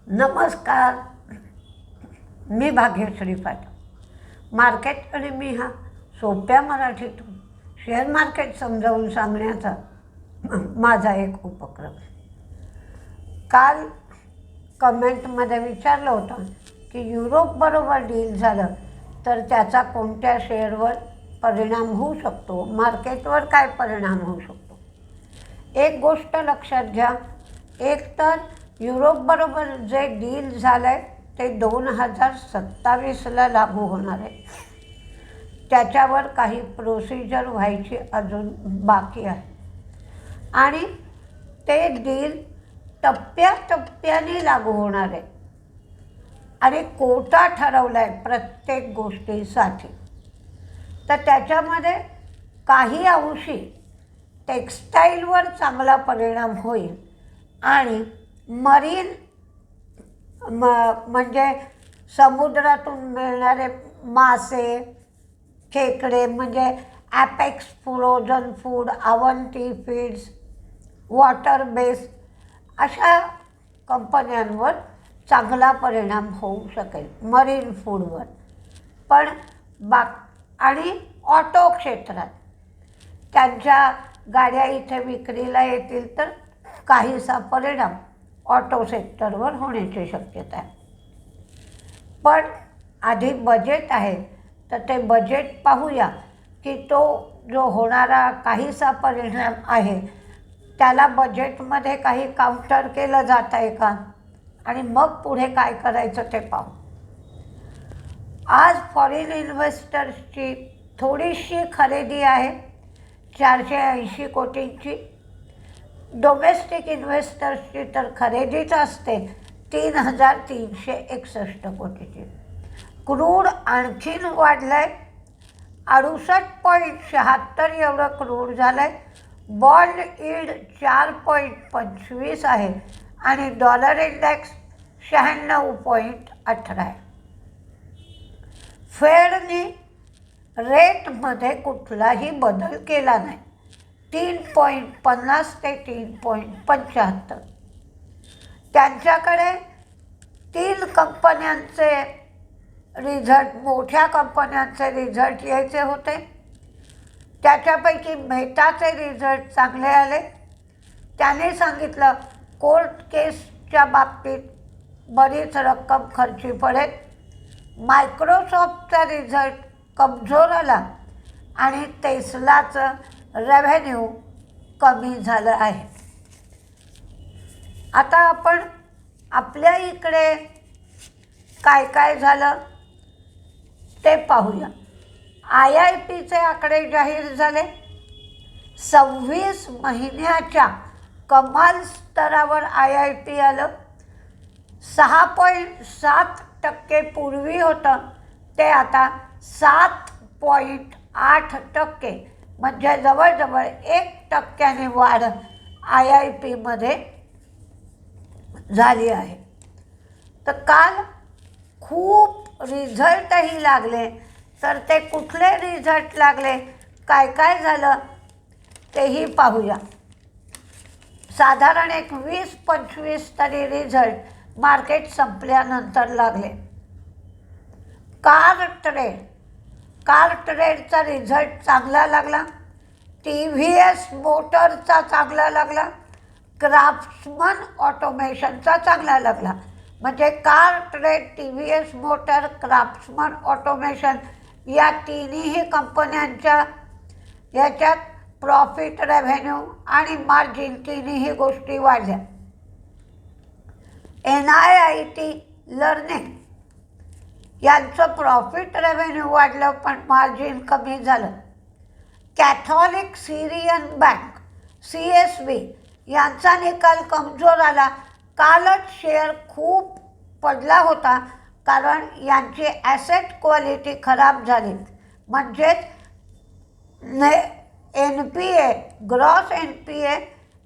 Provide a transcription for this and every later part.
नमस्कार. मी भाग्यश्री पाटील. मार्केट आणि मी हा सोप्या मराठीतून शेअर मार्केट समजावून सांगण्याचा माझा एक उपक्रम. काल कमेंटमध्ये विचारलं होतं की युरोपबरोबर डील झालं तर त्याचा कोणत्या शेअरवर परिणाम होऊ शकतो, मार्केटवर काय परिणाम होऊ शकतो. एक गोष्ट लक्षात घ्या, एक तर युरोपबरोबर जे डील झालं आहे ते 2027ला लागू होणार आहे. त्याच्यावर काही प्रोसिजर व्हायची अजून बाकी आहे आणि ते डील टप्प्याटप्प्याने लागू होणार आहे आणि कोटा ठरवला आहे प्रत्येक गोष्टीसाठी. तर त्याच्यामध्ये काही अंशी टेक्स्टाईलवर चांगला परिणाम होईल आणि मरीन म्हणजे समुद्रातून मिळणारे मासे, खेकडे म्हणजे apex frozen food, Avanti feeds, water base अशा कंपन्यांवर चांगला परिणाम होऊ शकेल, मरीन फूडवर. पण आणि ऑटो क्षेत्रात त्यांच्या गाड्या इथे विक्रीला येतील तर काहीसा परिणाम ऑटो सेक्टरवर होण्याची शक्यता आहे. पण आधी बजेट आहे तर ते बजेट पाहूया की तो जो होणारा काहीसा परिणाम आहे त्याला बजेटमध्ये काही काउंटर केलं जात आहे का आणि मग पुढे काय करायचं ते पाहू. आज फॉरेन इन्व्हेस्टर्सची थोडीशी खरेदी आहे 480 कोटींची. डोमेस्टिक इन्व्हेस्टर्सची तर खरेदीच असते 3361 कोटीची. क्रूड आणखीन वाढलं आहे, 68.76 एवढं क्रूड झालं आहे. बॉन्ड यील्ड 4.25 आहे आणि डॉलर इंडेक्स 96.18 आहे. फेडने रेटमध्ये कुठलाही बदल केला नाही, 3.50 ते 3.75. त्यांच्याकडे 3 कंपन्यांचे रिझल्ट, मोठ्या कंपन्यांचे रिझल्ट यायचे होते. त्याच्यापैकी मेटाचे रिझल्ट चांगले आले. त्याने सांगितलं कोर्ट केसच्या बाबतीत बरीच रक्कम खर्ची पडेल. मायक्रोसॉफ्टचा रिझल्ट कमजोर आला आणि टेस्लाचं रेव्हेन्यू कमी झालं आहे. आता आपण आपल्या इकडे काय काय झालं ते पाहूया. IIPचे आकडे जाहीर झाले. 26 महिन्याच्या कमाल स्तरावर IIP आलं. 6.7% पूर्वी होतं ते आता 7.8%, म्हणजे जवळजवळ 1% वाढ IIPमध्ये झाली आहे. तर काल खूप रिझल्टही लागले. तर ते कुठले रिझल्ट लागले, काय काय झालं तेही पाहूया. साधारण एक 20-25 तरी रिझल्ट मार्केट संपल्यानंतर लागले. कार ट्रेडचा रिझल्ट चांगला लागला. TVS मोटरचा चांगला लागला. क्राफ्ट्समन ऑटोमेशनचा चांगला लागला. म्हणजे car trade, TVS motor, craftsman automation या तिन्ही कंपन्यांच्या याच्यात प्रॉफिट, रेव्हेन्यू आणि मार्जिन तिन्ही गोष्टी वाढल्या. NIIT लर्निंग यांचं प्रॉफिट, रेव्हेन्यू वाढलं पण मार्जिन कमी झालं. कॅथॉलिक सिरियन बँक CSB यांचा निकाल कमजोर आला. कालच शेअर खूप पडला होता कारण यांची ॲसेट क्वालिटी खराब झाली. म्हणजेच NPA, gross NPA,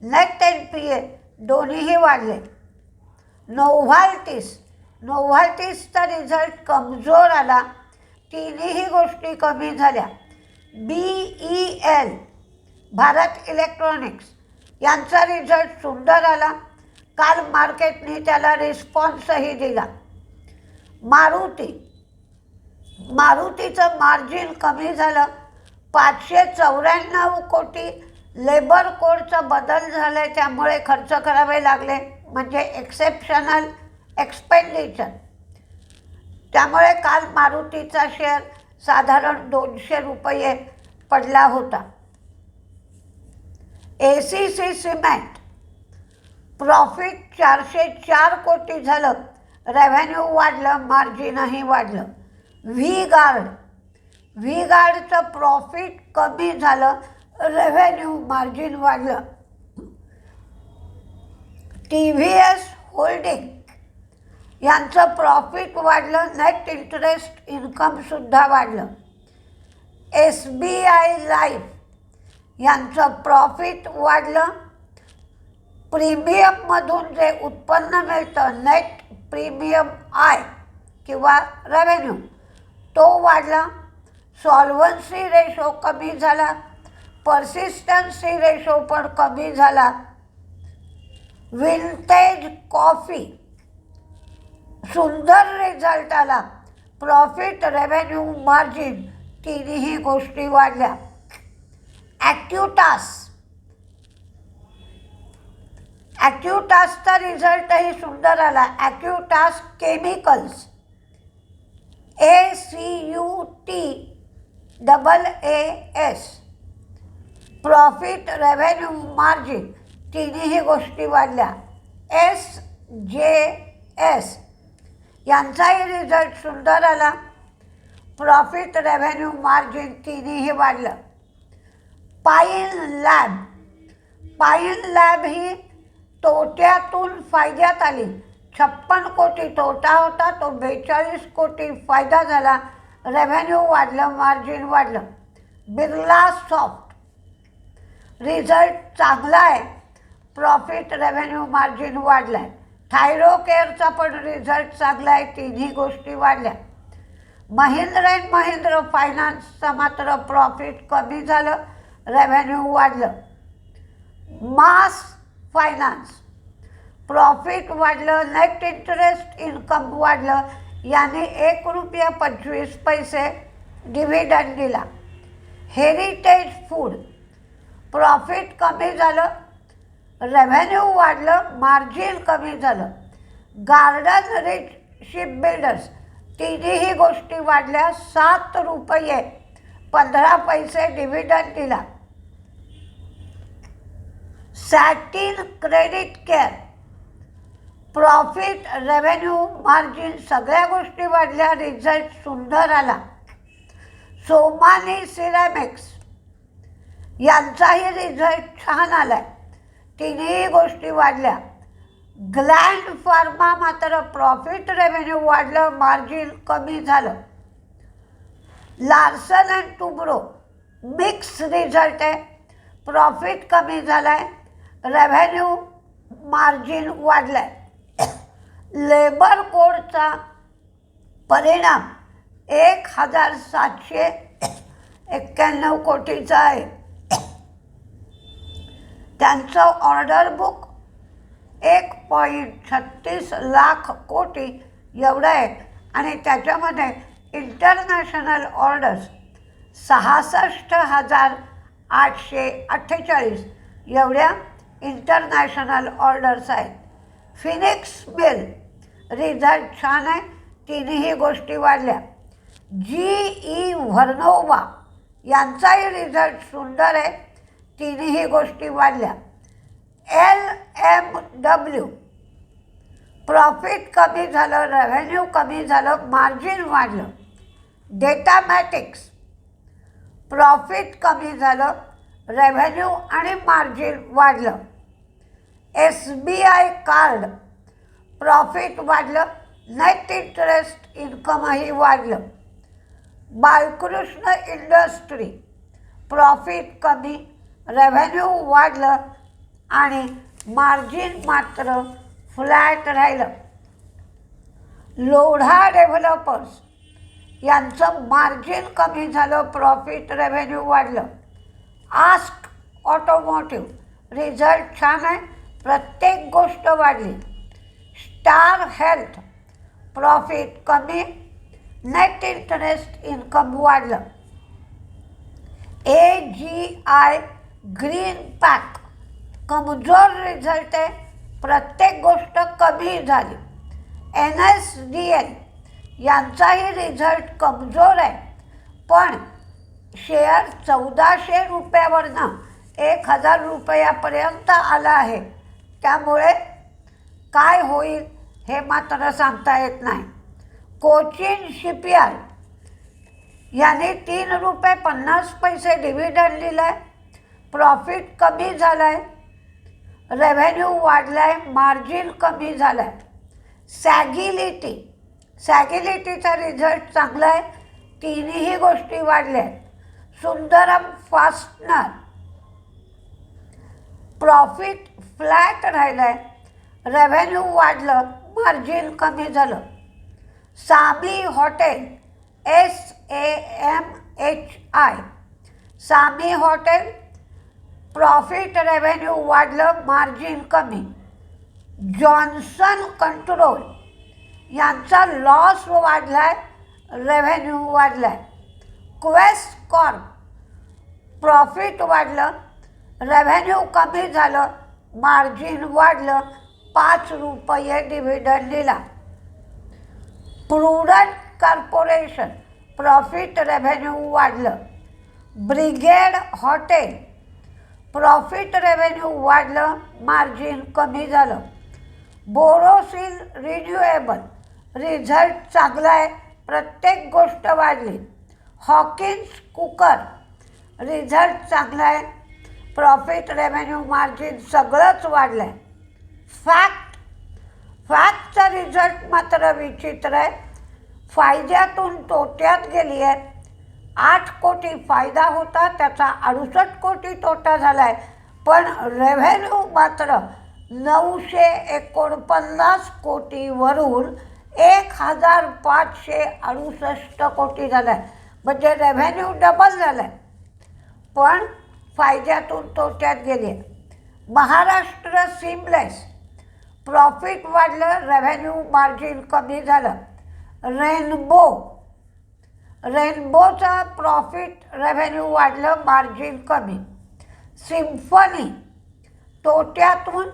net NPA दोन्हीही वाढले. नोव्हाल्टिसचा रिझल्ट कमजोर आला. तिन्ही गोष्टी कमी झाल्या. BEL भारत इलेक्ट्रॉनिक्स यांचा रिझल्ट सुंदर आला. काल मार्केटने त्याला रिस्पॉन्सही दिला. मारुतीचं मार्जिन कमी झालं. 594 कोटी. लेबर कोडचा बदल झाला आहे, त्यामुळे खर्च करावे लागले, म्हणजे एक्सेप्शनल एक्सपेंडिचर. त्यामुळे काल मारुतीचा शेअर साधारण 200 रुपये पडला होता. ACC सिमेंट प्रॉफिट 404 कोटी झालं. रेव्हेन्यू वाढलं, मार्जिनही वाढलं. व्ही गार्डचं प्रॉफिट कमी झालं, रेव्हेन्यू मार्जिन वाढलं. TVS होल्डिंग यांचं प्रॉफिट वाढलं, नेट इंटरेस्ट इन्कमसुद्धा वाढलं. SBI लाईफ यांचं प्रॉफिट वाढलं. प्रीमियममधून जे उत्पन्न मिळतं, नेट प्रीमियम आय किंवा रेव्हेन्यू, तो वाढला. सॉल्व्हन्सी रेशो कमी झाला. पर्सिस्टन्सी रेशो पण कमी झाला. विंटेज कॉफी सुंदर रिझल्ट आला. प्रॉफिट, रेव्हेन्यू, मार्जिन तिन्ही गोष्टी वाढल्या. ॲक्युटासचा रिझल्टही सुंदर आला. Acutaas chemicals ACUTAAS profit, revenue, margin तिन्ही गोष्टी वाढल्या. SJS यांचाही रिझल्ट सुंदर आला. प्रॉफिट, रेव्हेन्यू, मार्जिन तिन्ही वाढलं. पाईन लॅब ही तोट्यातून फायद्यात आली. 56 कोटी तोटा होता, तो 42 कोटी फायदा झाला. रेव्हेन्यू वाढलं, मार्जिन वाढलं. बिर्ला सॉफ्ट रिझल्ट चांगला आहे. प्रॉफिट, रेव्हेन्यू, मार्जिन वाढलं आहे. थायरोकेअरचा पण रिझल्ट चांगला आहे. तिन्ही गोष्टी वाढल्या. महिंद्रा अँड महिंद्रा फायनान्सचा मात्र प्रॉफिट कमी झालं, रेव्हेन्यू वाढलं. मास फायनान्स प्रॉफिट वाढलं, नेट इंटरेस्ट इन्कम वाढलं. याने ₹1.25 डिव्हिडंड दिला. हेरिटेज फूड प्रॉफिट कमी झालं, रेव्हेन्यू वाढलं, मार्जिन कमी झालं. गार्डन रिच शिपबिल्डर्स तिन्ही गोष्टी वाढल्या. ₹7.15 डिव्हिडंड दिला. Satin credit care profit, revenue, margin सगळ्या गोष्टी वाढल्या. रिझल्ट सुंदर आला. सोमानी सिरॅमिक्स यांचाही रिझल्ट छान आला आहे. तिन्ही गोष्टी वाढल्या. ग्लँड फार्मा मात्र प्रॉफिट, रेव्हेन्यू वाढलं, मार्जिन कमी झालं. Larsen and Toubro mix result आहे. प्रॉफिट कमी झाला आहे, रेव्हेन्यू, मार्जिन वाढलं आहे. लेबर कोडचा परिणाम 1,791 कोटीचा आहे. त्यांचं ऑर्डर बुक 1.36 लाख कोटी एवढं आहे आणि त्याच्यामध्ये इंटरनॅशनल ऑर्डर्स 66,848 एवढ्या इंटरनॅशनल ऑर्डर्स आहेत. फिनिक्स मिल रिझल्ट छान आहे. तिन्ही गोष्टी वाढल्या. GE व्हर्नोवा यांचाही रिझल्ट सुंदर आहे. तिन्ही गोष्टी वाढल्या. LMW प्रॉफिट कमी झालं, रेव्हेन्यू कमी झालं, मार्जिन वाढलं. डेटामॅटिक्स प्रॉफिट कमी झालं, रेव्हेन्यू आणि मार्जिन वाढलं. SBI कार्ड प्रॉफिट वाढलं, नेट इंटरेस्ट इन्कमही वाढलं. बाळकृष्ण इंडस्ट्री प्रॉफिट कमी, रेव्हेन्यू वाढलं आणि मार्जिन मात्र फ्लॅट राहिलं. लोढा डेव्हलपर्स यांचं मार्जिन कमी झालं, प्रॉफिट, रेव्हेन्यू वाढलं. आस्क ऑटोमोटिव्ह रिझल्ट छान आहे. प्रत्येक गोष्ट वाढली. स्टार हेल्थ प्रॉफिट कमी, नेट इंटरेस्ट इन्कम वाढलं. AGI ग्रीन पॅक कमजोर रिझल्ट आहे, प्रत्येक गोष्ट कमी झाली. NSDL यांचाही रिझल्ट कमजोर आहे, पण शेअर 1400 रुपयावरनं 1000 रुपयापर्यंत आला आहे. त्यामुळे काय होईल हे मात्र सांगता येत नाही. कोचिन शिपयार्ड याने 3.50 रुपये डिव्हिडंड दिला आहे. प्रॉफिट कमी झाला आहे, रेव्हेन्यू वाढला आहे, मार्जिन कमी झाला आहे. सॅगिलिटीचा रिझल्ट चांगला आहे, तिन्ही गोष्टी वाढल्या आहेत. सुंदरम फास्टनर प्रॉफिट फ्लॅट राहिलं आहे, रेव्हेन्यू वाढलं, मार्जिन कमी झालं. Sami hotel SAMHI Sami hotel profit revenue वाढलं, मार्जिन कमी. जॉन्सन कंट्रोल यांचा लॉस वाढला आहे, रेव्हेन्यू वाढला आहे. क्वेस्ट कॉर्प प्रॉफिट वाढलं, रेव्हेन्यू कमी झालं, मार्जिन वाढलं, 5 रुपये डिव्हिडंड दिला. प्रुडंट कॉर्पोरेशन प्रॉफिट रेव्हेन्यू वाढलं. ब्रिगेड हॉटेल प्रॉफिट रेव्हेन्यू वाढलं, मार्जिन कमी झालं. बोरोसिल रिन्युएबल रिझल्ट चांगला आहे, प्रत्येक गोष्ट वाढली. हॉकिन्स कुकर रिझल्ट चांगला आहे, प्रॉफिट रेव्हेन्यू मार्जिन सगळंच वाढलं आहे. फॅक्टचा रिझल्ट मात्र विचित्र आहे. फायद्यातून तोट्यात गेली आहे. 8 कोटी फायदा होता, त्याचा 68 कोटी तोटा झाला आहे. पण रेव्हेन्यू मात्र 949 कोटीवरून 1568 कोटी झाला आहे. म्हणजे रेव्हेन्यू डबल झाला आहे, पण फायद्यातून तोट्यात गेली आहे. महाराष्ट्र सीमलेस प्रॉफिट वाढलं, रेव्हेन्यू मार्जिन कमी झालं. रेनबोचा प्रॉफिट रेव्हेन्यू वाढलं, मार्जिन कमी. सिम्फनी तोट्यातून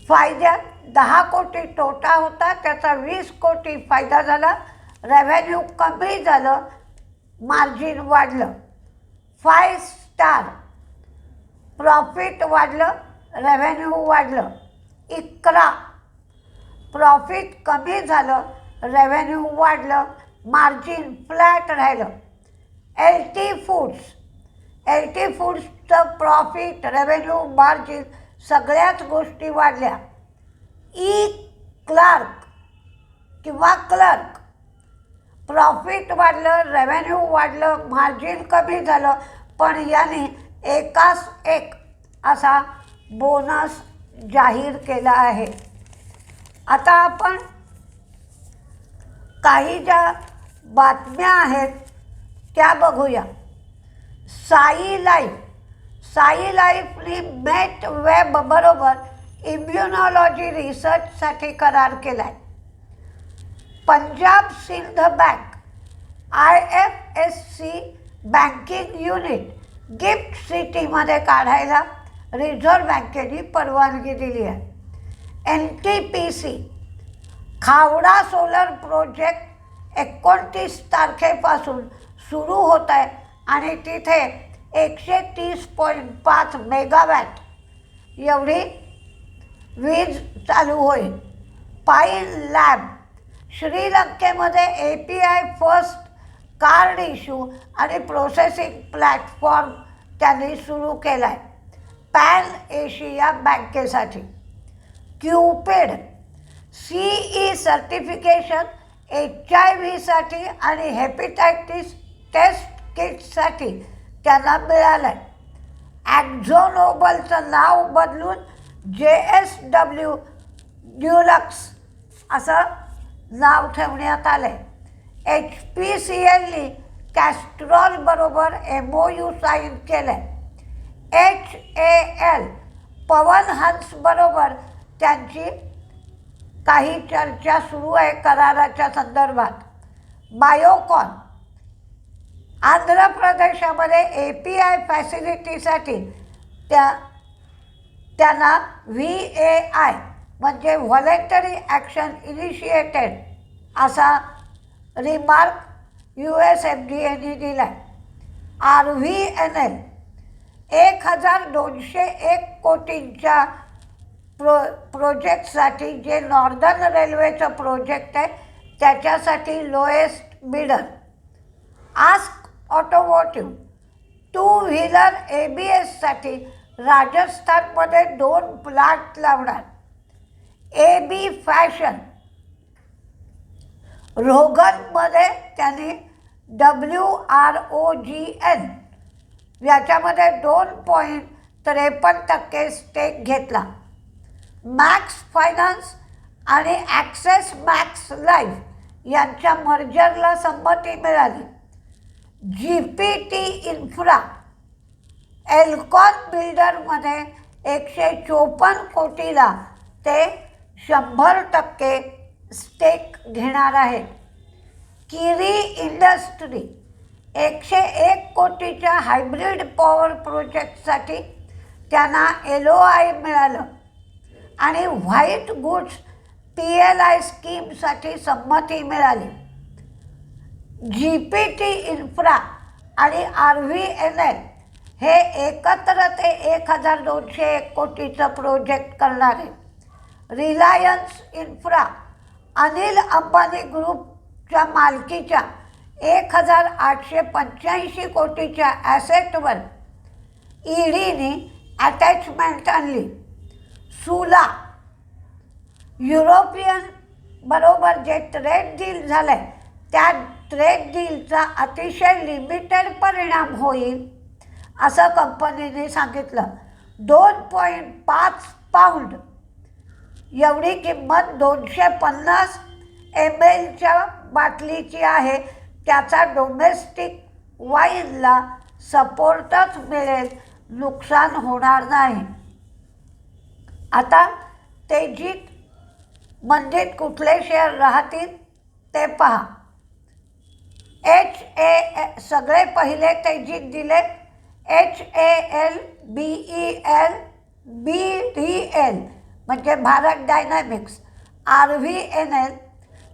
फायद्यात 10 कोटी तोटा होता, त्याचा 20 कोटी फायदा झाला, रेव्हेन्यू कमी झालं, मार्जिन वाढलं. 5 स्टार प्रॉफिट वाढलं, रेव्हेन्यू वाढलं. इक्रा प्रॉफिट कमी झालं, रेव्हेन्यू वाढलं, मार्जिन फ्लॅट राहिलं. LT फूड्सचं प्रॉफिट रेव्हेन्यू मार्जिन सगळ्याच गोष्टी वाढल्या. क्लर्क प्रॉफिट वाढलं, रेव्हेन्यू वाढलं, मार्जिन कमी झालं, पण याने एकास एक असा बोनस जाहीर केला आहे. आता आपण काही ज्या बातम्या आहेत त्या बघूया. साई लाईफने मेट वेब बरोबर इम्युनॉलॉजी रिसर्चसाठी करार केला आहे. Punjab Sind bank IFSC banking unit GIFT सिटीमध्ये काढायला रिझर्व्ह बँकेने परवानगी दिली आहे. NTPC खावडा सोलर प्रोजेक्ट 29 तारखेपासून सुरू होत आहे आणि तिथे 130.5 मेगावॅट एवढी वीज चालू होईल. पाईन लॅब श्रीलंकेमध्ये API फर्स्ट कार्ड इश्यू आणि प्रोसेसिंग प्लॅटफॉर्म त्यांनी सुरू केला आहे पॅन एशिया बँकेसाठी. क्यूपिड CE सर्टिफिकेशन HIV आणि हेपेटायटिस टेस्ट किटसाठी त्यांना मिळालं आहे. ॲक्झोनोबलचं नाव बदलून JSW ड्युलक्स असं नाव ठेवण्यात आलं आहे. HPCLने कॅस्ट्रॉल बरोबर MOU साईन केलं आहे. HAL पवन हंसबरोबर त्यांची काही चर्चा सुरू आहे कराराच्या संदर्भात. बायोकॉन आंध्र प्रदेशामध्ये API फॅसिलिटीसाठी त्यांना VAI म्हणजे व्हॉलेंटरी ॲक्शन इनिशिएटेड असा रिमार्क USFDAने दिला आहे. RVNL 1201 कोटींच्या प्रोजेक्टसाठी जे नॉर्दर्न रेल्वेचं प्रोजेक्ट आहे त्याच्यासाठी lowest bidder. Ask Automotive 2 wheeler ABSसाठी राजस्थानमध्ये 2 प्लांट लावणार. AB फॅशन रोगनमध्ये त्यांनी WROGN याच्यामध्ये 2.53% स्टेक घेतला. मॅक्स फायनान्स आणि ॲक्सेस मॅक्स लाईफ यांच्या मर्जरला संमती मिळाली. GPT इन्फ्रा एल्कॉन बिल्डरमध्ये 154 कोटीला ते 100% स्टेक घेणार आहे. किरी इंडस्ट्री 101 कोटीच्या हायब्रिड पॉवर प्रोजेक्टसाठी त्यांना LOI मिळालं आणि व्हाईट गुड्स PLI स्कीमसाठी संमती मिळाली. GPT इन्फ्रा आणि RVNL हे एकत्र ते 1201 कोटीचं प्रोजेक्ट करणार आहे. रिलायन्स इन्फ्रा अनिल अंबानी ग्रुपच्या मालकीच्या 1885 कोटीच्या ॲसेटवर EDने अटॅचमेंट आणली. सुला युरोपियन बरोबर जे ट्रेड डील झालं आहे त्या ट्रेड डीलचा अतिशय लिमिटेड परिणाम होईल असं कंपनीने सांगितलं. 2.5 पाऊंड एवढी किंमत 250 mlच्या बाटलीची आहे. त्याचा डोमेस्टिक वाईनला सपोर्टच मिळेल, नुकसान होणार नाही. आता तेजीत मंदीत कुठले शेअर राहतील ते पहा. सगळे पहिले तेजीत दिले. HAL, BEL, BDL म्हणजे Bharat Dynamics, RVNL,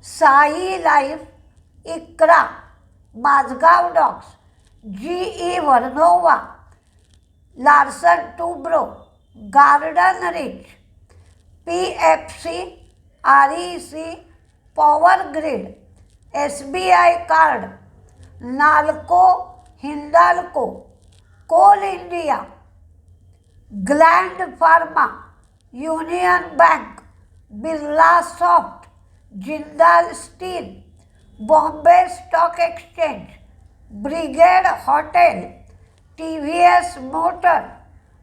Sai Life, ICRA, Mazagon Docks, GE Vernova, Larsen Toubro, Garden Reach, PFC, REC, Power Grid, SBI Card, NALCO, Hindalco, Coal India, Gland Pharma, Union Bank, Birla Soft, Jindal Steel, Bombay Stock Exchange, Brigade Hotel, TVS Motor,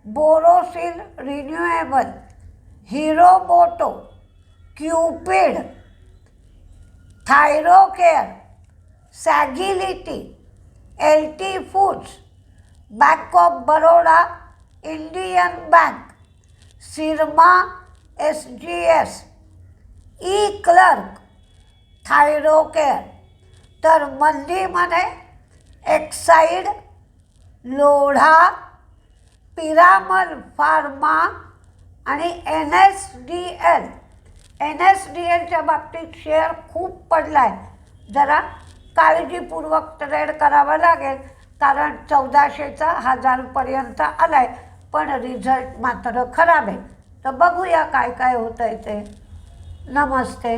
Borosil Renewable, Hero Moto, Cupid, Thyrocare, Sagility, LT Foods, Bank of Baroda, Indian Bank, Syrma, SGS, clerk, Thyrocare. तर मंदीमध्ये Exide, Lodha, Piramal Pharma आणि NSDLच्या बाबतीत share खूप पडला आहे. जरा काळजीपूर्वक ट्रेड करावं लागेल कारण 1400चा 1000पर्यंत आला आहे, पण रिझल्ट मात्र खराब आहे. तर बघूया काय काय होतं आहे ते. नमस्ते.